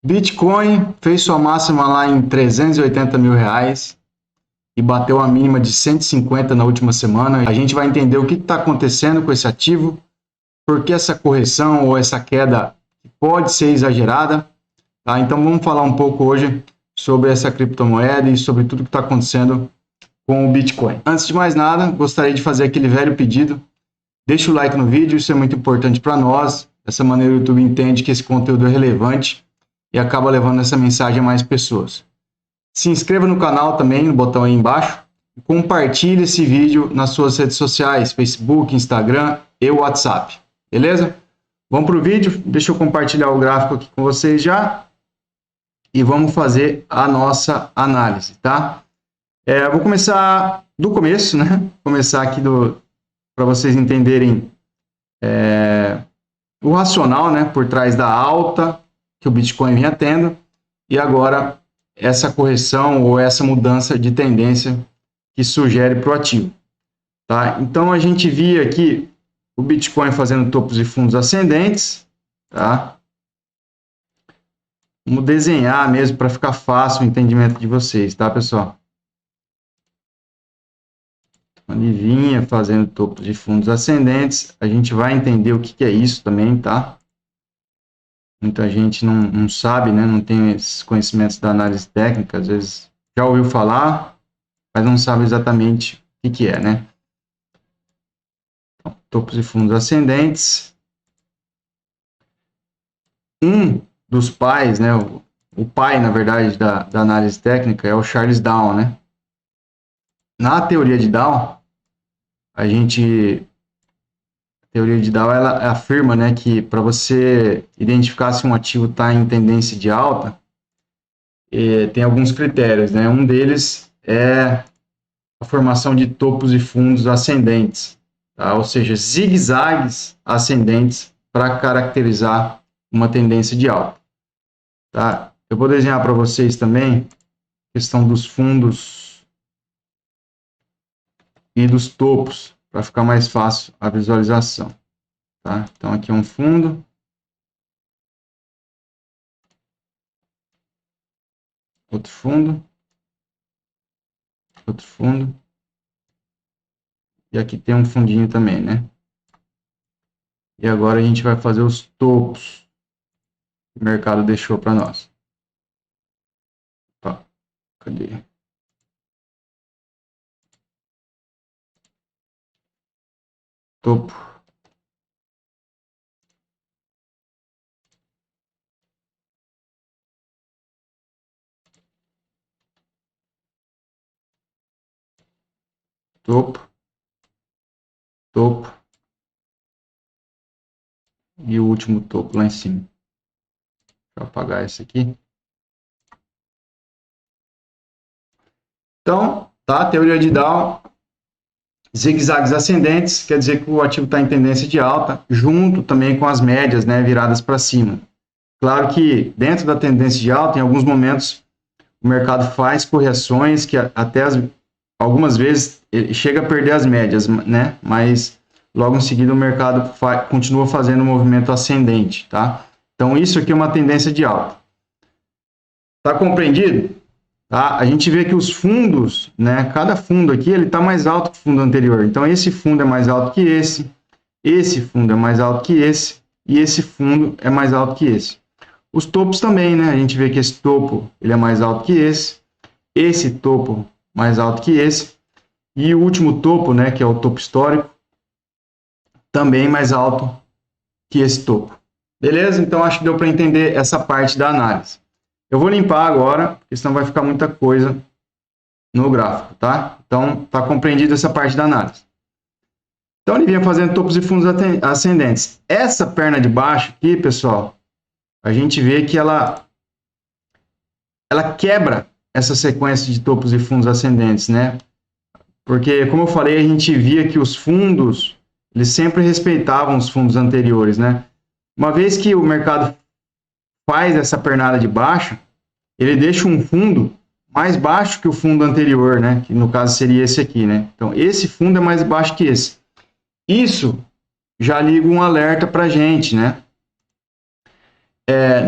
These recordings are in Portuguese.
Bitcoin fez sua máxima lá em 380 mil reais e bateu a mínima de 150 na última semana. A gente vai entender o que está acontecendo com esse ativo, por que essa correção ou essa queda pode ser exagerada. Tá? Então vamos falar um pouco hoje sobre essa criptomoeda e sobre tudo que está acontecendo com o Bitcoin. Antes de mais nada, gostaria de fazer aquele velho pedido. Deixa o like no vídeo, isso é muito importante para nós. Dessa maneira o YouTube entende que esse conteúdo é relevante e acaba levando essa mensagem a mais pessoas. Se inscreva no canal também, no botão aí embaixo. E compartilhe esse vídeo nas suas redes sociais, Facebook, Instagram e WhatsApp. Beleza? Vamos para o vídeo. Deixa eu compartilhar o gráfico aqui com vocês já. E vamos fazer a nossa análise, tá? Vou começar do começo, né? Começar aqui para vocês entenderem o racional, né? Por trás da alta que o Bitcoin vinha tendo e agora essa correção ou essa mudança de tendência que sugere para o ativo. Tá? Então a gente via aqui o Bitcoin fazendo topos e fundos ascendentes. Tá? Vamos desenhar mesmo para ficar fácil o entendimento de vocês, tá, pessoal? Ele vinha fazendo topos e fundos ascendentes. A gente vai entender o que é isso também, tá? Muita gente não sabe, né? Não tem esses conhecimentos da análise técnica, às vezes já ouviu falar, mas não sabe exatamente o que é, né? Então, topos e fundos ascendentes. Um dos pais, né? O pai, na verdade, da análise técnica é o Charles Down, né? Na teoria de Down, a teoria de Dow ela afirma, né, que para você identificar se um ativo está em tendência de alta, tem alguns critérios, né? Um deles é a formação de topos e fundos ascendentes, tá? Ou seja, zigue-zagues ascendentes para caracterizar uma tendência de alta. Tá? Eu vou desenhar para vocês também a questão dos fundos e dos topos, para ficar mais fácil a visualização. Tá? Então, aqui é um fundo. Outro fundo. Outro fundo. E aqui tem um fundinho também, né? E agora a gente vai fazer os topos que o mercado deixou para nós. Opa, cadê? Topo. Topo. Topo. E o último topo lá em cima. Deixa eu apagar esse aqui. Então, tá? Teoria de Dow. Zigue-zagues ascendentes, quer dizer que o ativo está em tendência de alta, junto também com as médias, né, viradas para cima. Claro que dentro da tendência de alta, em alguns momentos, o mercado faz correções que até algumas vezes ele chega a perder as médias, né? Mas logo em seguida o mercado continua fazendo um movimento ascendente, tá? Então isso aqui é uma tendência de alta. Tá compreendido? Tá? A gente vê que os fundos, né? Cada fundo aqui ele está mais alto que o fundo anterior. Então esse fundo é mais alto que esse fundo é mais alto que e esse fundo é mais alto que esse. Os topos também, né? A gente vê que esse topo ele é mais alto que esse topo mais alto que esse, e o último topo, né, que é o topo histórico, também mais alto que esse topo. Beleza? Então acho que deu para entender essa parte da análise. Eu vou limpar agora, porque senão vai ficar muita coisa no gráfico, tá? Então tá compreendida essa parte da análise. Então ele vinha fazendo topos e fundos ascendentes. Essa perna de baixo aqui, pessoal, a gente vê que ela quebra essa sequência de topos e fundos ascendentes, né? Porque, como eu falei, a gente via que os fundos, eles sempre respeitavam os fundos anteriores, né? Uma vez que o mercado faz essa pernada de baixo, ele deixa um fundo mais baixo que o fundo anterior, né? Que no caso seria esse aqui, né? Então, esse fundo é mais baixo que esse. Isso já liga um alerta para a gente, né?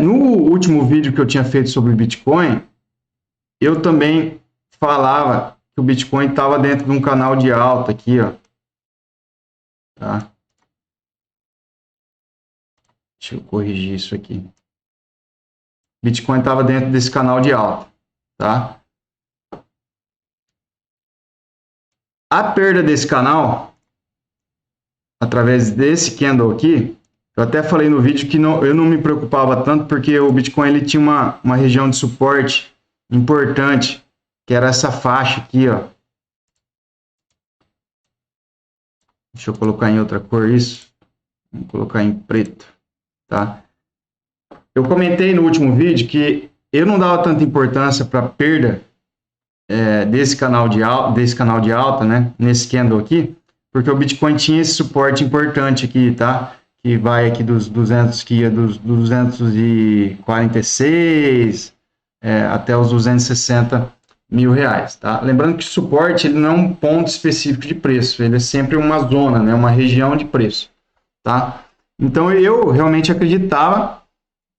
No último vídeo que eu tinha feito sobre o Bitcoin, eu também falava que o Bitcoin estava dentro de um canal de alta aqui, ó. Tá? Deixa eu corrigir isso aqui. Bitcoin estava dentro desse canal de alta, tá? A perda desse canal, através desse candle aqui, eu até falei no vídeo que eu não me preocupava tanto, porque o Bitcoin ele tinha uma região de suporte importante, que era essa faixa aqui, ó. Deixa eu colocar em outra cor isso. Vou colocar em preto, tá? Eu comentei no último vídeo que eu não dava tanta importância para a perda desse canal de alta, né? Nesse candle aqui, porque o Bitcoin tinha esse suporte importante aqui, tá? Que vai aqui dos 200, que ia dos 246 até os 260 mil reais, tá? Lembrando que o suporte ele não é um ponto específico de preço, ele é sempre uma zona, né? Uma região de preço, tá? Então eu realmente acreditava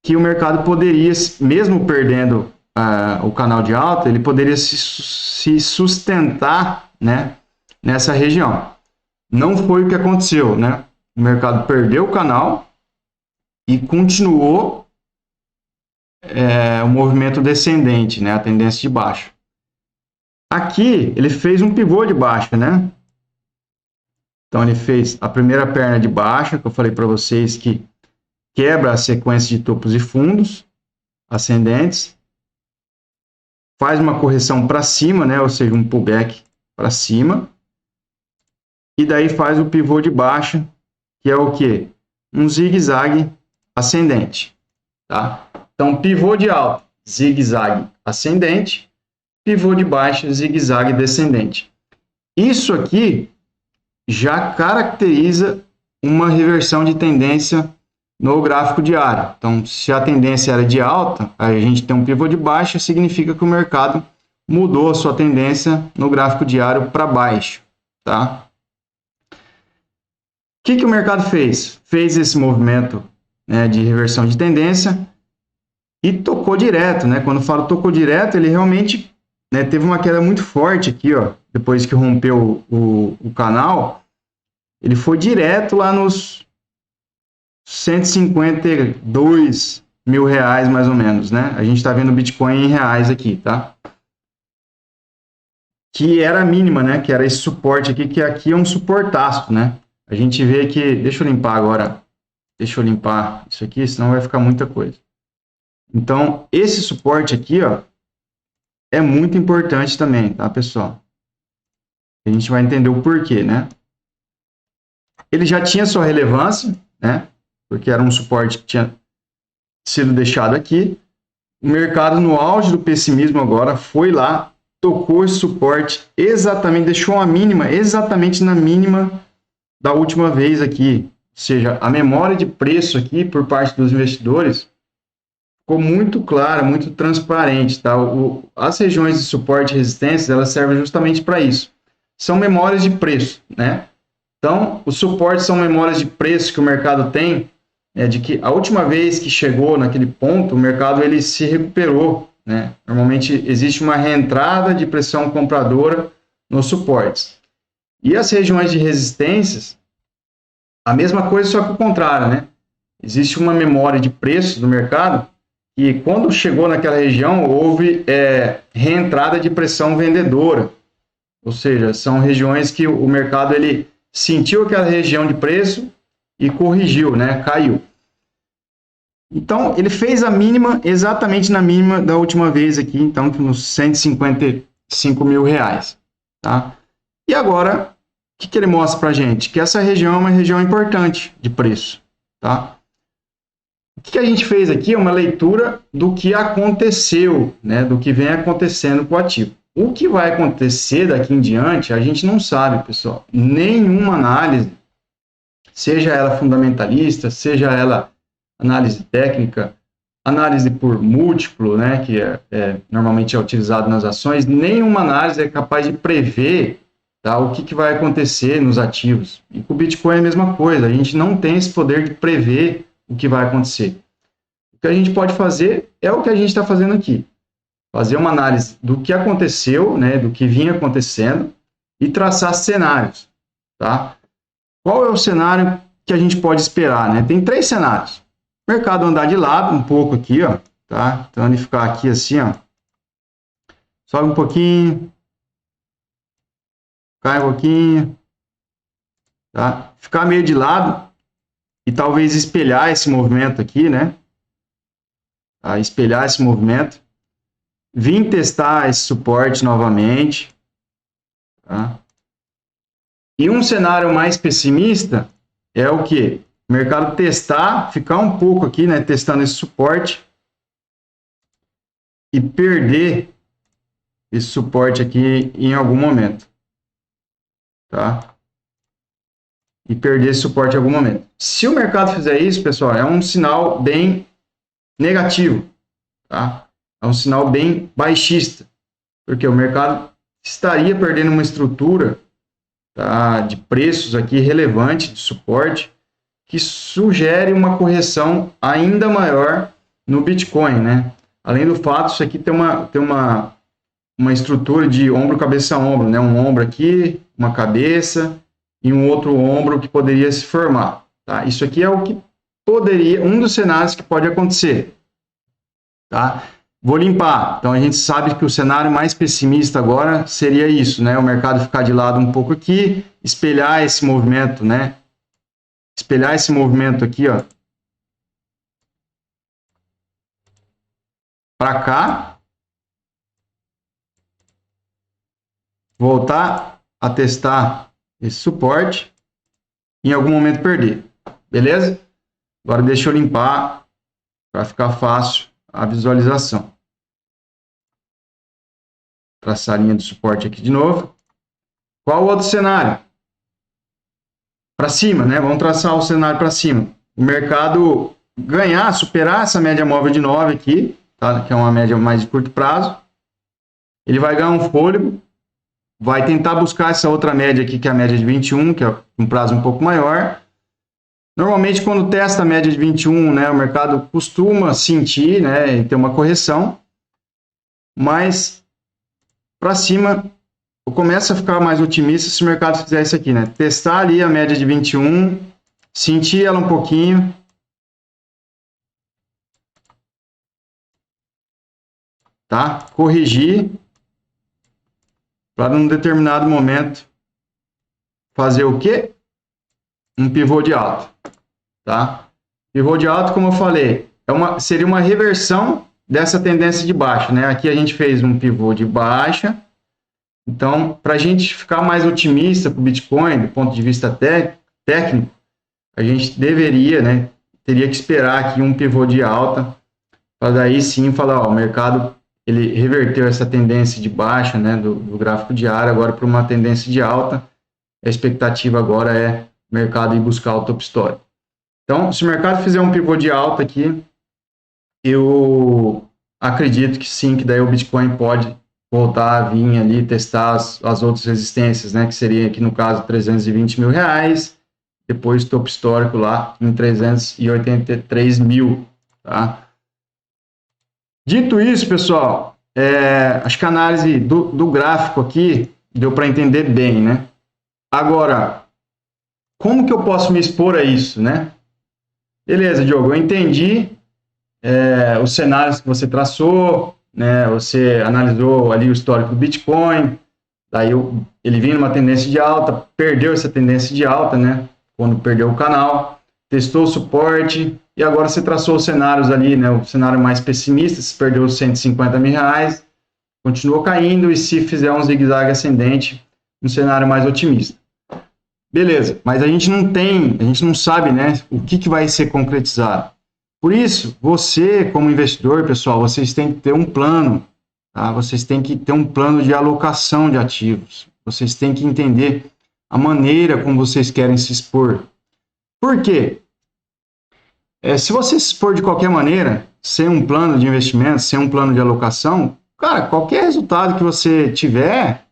que o mercado poderia, mesmo perdendo o canal de alta, ele poderia se sustentar, né, nessa região. Não foi o que aconteceu, né? O mercado perdeu o canal e continuou o movimento descendente, né, a tendência de baixa. Aqui ele fez um pivô de baixa, né? Então ele fez a primeira perna de baixa, que eu falei para vocês que quebra a sequência de topos e fundos ascendentes, faz uma correção para cima, né, ou seja, um pullback para cima, e daí faz o pivô de baixa, que é o que? Um zigue-zague ascendente, tá? Então, pivô de alta, zigue-zague ascendente, pivô de baixa, zigue-zague descendente. Isso aqui já caracteriza uma reversão de tendência no gráfico diário. Então, se a tendência era de alta, a gente tem um pivô de baixa, significa que o mercado mudou a sua tendência no gráfico diário para baixo, tá? O que o mercado fez? Fez esse movimento, né, de reversão de tendência e tocou direto, né? Quando eu falo tocou direto, ele realmente, né, teve uma queda muito forte aqui, ó, depois que rompeu o canal, ele foi direto lá nos 152 mil reais, mais ou menos, né? A gente está vendo o Bitcoin em reais aqui, tá? Que era a mínima, né? Que era esse suporte aqui, que aqui é um suportaço, né? A gente vê que... Deixa eu limpar agora. Deixa eu limpar isso aqui, senão vai ficar muita coisa. Então, esse suporte aqui, ó, é muito importante também, tá, pessoal? A gente vai entender o porquê, né? Ele já tinha sua relevância, né? Porque era um suporte que tinha sido deixado aqui. O mercado, no auge do pessimismo agora, foi lá, tocou esse suporte exatamente, deixou a mínima, exatamente na mínima da última vez aqui. Ou seja, a memória de preço aqui, por parte dos investidores, ficou muito clara, muito transparente, tá? As regiões de suporte e resistência, elas servem justamente para isso. São memórias de preço, né? Então, os suportes são memórias de preço que o mercado tem, de que a última vez que chegou naquele ponto, o mercado ele se recuperou, né? Normalmente existe uma reentrada de pressão compradora nos suportes. E as regiões de resistências, a mesma coisa, só que o contrário, né? Existe uma memória de preço do mercado e quando chegou naquela região, houve reentrada de pressão vendedora. Ou seja, são regiões que o mercado ele sentiu aquela região de preço e corrigiu, né? Caiu. Então, ele fez a mínima, exatamente na mínima da última vez aqui, então, nos 155 mil reais, tá? E agora, o que ele mostra pra gente? Que essa região é uma região importante de preço, tá? O que a gente fez aqui é uma leitura do que aconteceu, né? Do que vem acontecendo com o ativo. O que vai acontecer daqui em diante, a gente não sabe, pessoal. Nenhuma análise, seja ela fundamentalista, seja ela análise técnica, análise por múltiplo, né, que normalmente é utilizado nas ações, nenhuma análise é capaz de prever, tá, o que vai acontecer nos ativos. E com o Bitcoin é a mesma coisa, a gente não tem esse poder de prever o que vai acontecer. O que a gente pode fazer é o que a gente está fazendo aqui. Fazer uma análise do que aconteceu, né, do que vinha acontecendo e traçar cenários, tá? Qual é o cenário que a gente pode esperar, né? Tem 3 cenários. O mercado andar de lado um pouco aqui, ó, tá? Então ele ficar aqui assim, ó. Sobe um pouquinho. Cai um pouquinho. Tá? Ficar meio de lado e talvez espelhar esse movimento aqui, né? Tá? Espelhar esse movimento. Vim testar esse suporte novamente. Tá? E um cenário mais pessimista é o quê? O mercado testar, ficar um pouco aqui, né? Testando esse suporte e perder esse suporte aqui em algum momento. Tá? E perder esse suporte em algum momento. Se o mercado fizer isso, pessoal, é um sinal bem negativo. Tá? É um sinal bem baixista. Porque o mercado estaria perdendo uma estrutura, tá, de preços aqui relevante, de suporte, que sugere uma correção ainda maior no Bitcoin, né? Além do fato, isso aqui tem uma estrutura de ombro, cabeça, ombro, né? Um ombro aqui, uma cabeça e um outro ombro que poderia se formar, tá? Isso aqui é o que poderia, um dos cenários que pode acontecer, tá? Vou limpar. Então a gente sabe que o cenário mais pessimista agora seria isso, né? O mercado ficar de lado um pouco aqui, espelhar esse movimento, né? Espelhar esse movimento aqui, ó, para cá, voltar a testar esse suporte, em algum momento perder, beleza? Agora deixa eu limpar para ficar fácil a visualização. Traçar a linha de suporte aqui de novo. Qual o outro cenário? Para cima, né? Vamos traçar o cenário para cima. O mercado ganhar, superar essa média móvel de 9 aqui, tá? Que é uma média mais de curto prazo. Ele vai ganhar um fôlego, vai tentar buscar essa outra média aqui, que é a média de 21, que é um prazo um pouco maior. Normalmente, quando testa a média de 21, né, o mercado costuma sentir, né, e ter uma correção, mas para cima, eu começo a ficar mais otimista se o mercado fizer isso aqui, né? Testar ali a média de 21, sentir ela um pouquinho. Tá? Corrigir para num determinado momento fazer o quê? Um pivô de alta, tá? Pivô de alta, como eu falei, seria uma reversão dessa tendência de baixa, né? Aqui a gente fez um pivô de baixa. Então, para a gente ficar mais otimista para o Bitcoin, do ponto de vista técnico, a gente deveria, né? Teria que esperar aqui um pivô de alta para daí sim falar, ó, o mercado ele reverteu essa tendência de baixa, né, do gráfico diário agora para uma tendência de alta. A expectativa agora é o mercado ir buscar o topo histórico. Então, se o mercado fizer um pivô de alta aqui, eu acredito que sim, que daí o Bitcoin pode voltar a vir ali testar as outras resistências, né, que seria aqui no caso 320 mil reais, depois topo histórico lá em 383 mil, tá? Dito isso, pessoal, acho que a análise do gráfico aqui deu para entender bem, né? Agora, como que eu posso me expor a isso, né? Beleza, Diogo, eu entendi os cenários que você traçou, né? Você analisou ali o histórico do Bitcoin, daí ele vinha numa tendência de alta, perdeu essa tendência de alta, né? Quando perdeu o canal, testou o suporte, e agora você traçou os cenários ali, né? O cenário mais pessimista, se perdeu os 150 mil reais, continuou caindo, e se fizer um zigue-zague ascendente, um cenário mais otimista. Beleza, mas a gente não sabe, né, o que vai ser concretizado. Por isso, você, como investidor, pessoal, vocês têm que ter um plano, tá? Vocês têm que ter um plano de alocação de ativos. Vocês têm que entender a maneira como vocês querem se expor. Por quê? Se você se expor de qualquer maneira, sem um plano de investimento, sem um plano de alocação, cara, qualquer resultado que você tiver,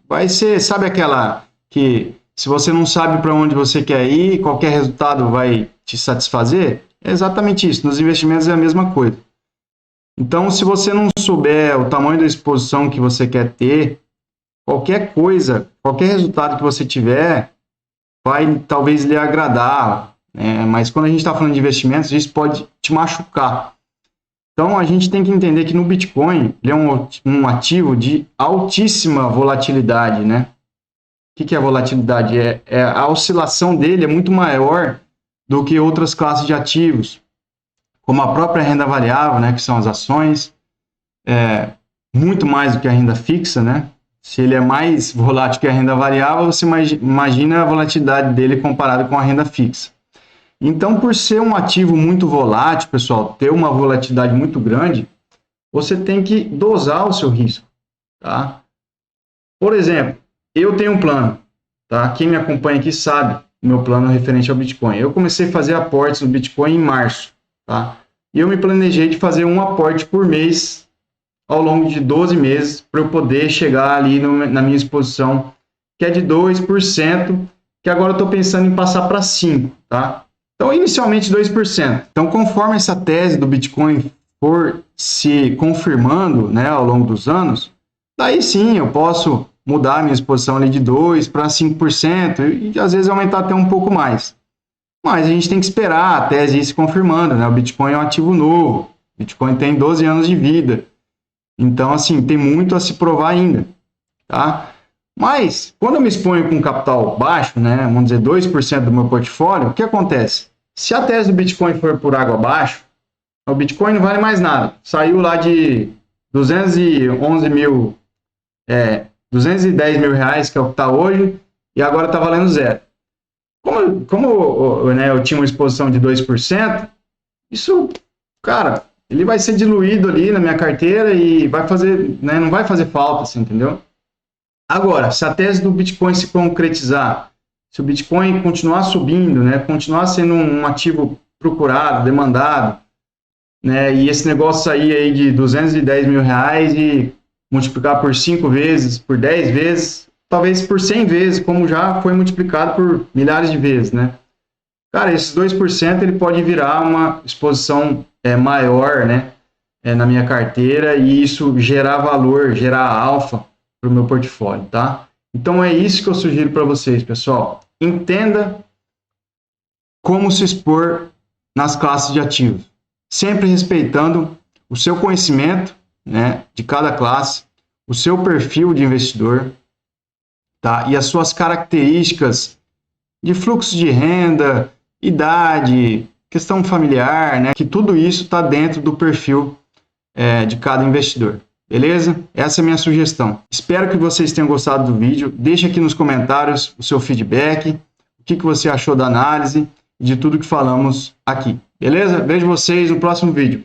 vai ser, sabe aquela que se você não sabe para onde você quer ir, qualquer resultado vai te satisfazer? É exatamente isso. Nos investimentos é a mesma coisa. Então, se você não souber o tamanho da exposição que você quer ter, qualquer coisa, qualquer resultado que você tiver, vai talvez lhe agradar, né? Mas quando a gente está falando de investimentos, isso pode te machucar. Então, a gente tem que entender que no Bitcoin, ele é um ativo de altíssima volatilidade, né? O que é volatilidade? A oscilação dele é muito maior do que outras classes de ativos, como a própria renda variável, né, que são as ações, muito mais do que a renda fixa, né? Se ele é mais volátil que a renda variável, você imagina a volatilidade dele comparada com a renda fixa. Então, por ser um ativo muito volátil, pessoal, ter uma volatilidade muito grande, você tem que dosar o seu risco, tá? Por exemplo, eu tenho um plano, tá? Quem me acompanha aqui sabe o meu plano referente ao Bitcoin. Eu comecei a fazer aportes no Bitcoin em março, tá? E eu me planejei de fazer um aporte por mês ao longo de 12 meses para eu poder chegar ali na minha exposição, que é de 2%, que agora eu estou pensando em passar para 5%, tá? Então, inicialmente 2%. Então, conforme essa tese do Bitcoin for se confirmando, né, ao longo dos anos, daí sim eu posso mudar a minha exposição ali de 2% para 5% e às vezes aumentar até um pouco mais. Mas a gente tem que esperar a tese ir se confirmando, né? O Bitcoin é um ativo novo, o Bitcoin tem 12 anos de vida. Então, assim, tem muito a se provar ainda, tá? Mas, quando eu me exponho com capital baixo, né, vamos dizer 2% do meu portfólio, o que acontece? Se a tese do Bitcoin for por água abaixo, o Bitcoin não vale mais nada. Saiu lá de 210 mil reais, que é o que está hoje, e agora está valendo zero. Como né, eu tinha uma exposição de 2%, isso, cara, ele vai ser diluído ali na minha carteira e vai fazer, né, não vai fazer falta, assim, entendeu? Agora, se a tese do Bitcoin se concretizar, se o Bitcoin continuar subindo, né, continuar sendo um ativo procurado, demandado, né, e esse negócio sair aí de 210 mil reais e multiplicar por 5 vezes, por 10 vezes, talvez por 100 vezes, como já foi multiplicado por milhares de vezes, né? Cara, esses 2% ele pode virar uma exposição maior, né, na minha carteira e isso gerar valor, gerar alfa para o meu portfólio, tá? Então é isso que eu sugiro para vocês, pessoal. Entenda como se expor nas classes de ativos, sempre respeitando o seu conhecimento, né, de cada classe, o seu perfil de investidor, tá? E as suas características de fluxo de renda, idade, questão familiar, né? Que tudo isso está dentro do perfil de cada investidor. Beleza? Essa é a minha sugestão. Espero que vocês tenham gostado do vídeo. Deixe aqui nos comentários o seu feedback, o que você achou da análise e de tudo que falamos aqui. Beleza? Vejo vocês no próximo vídeo.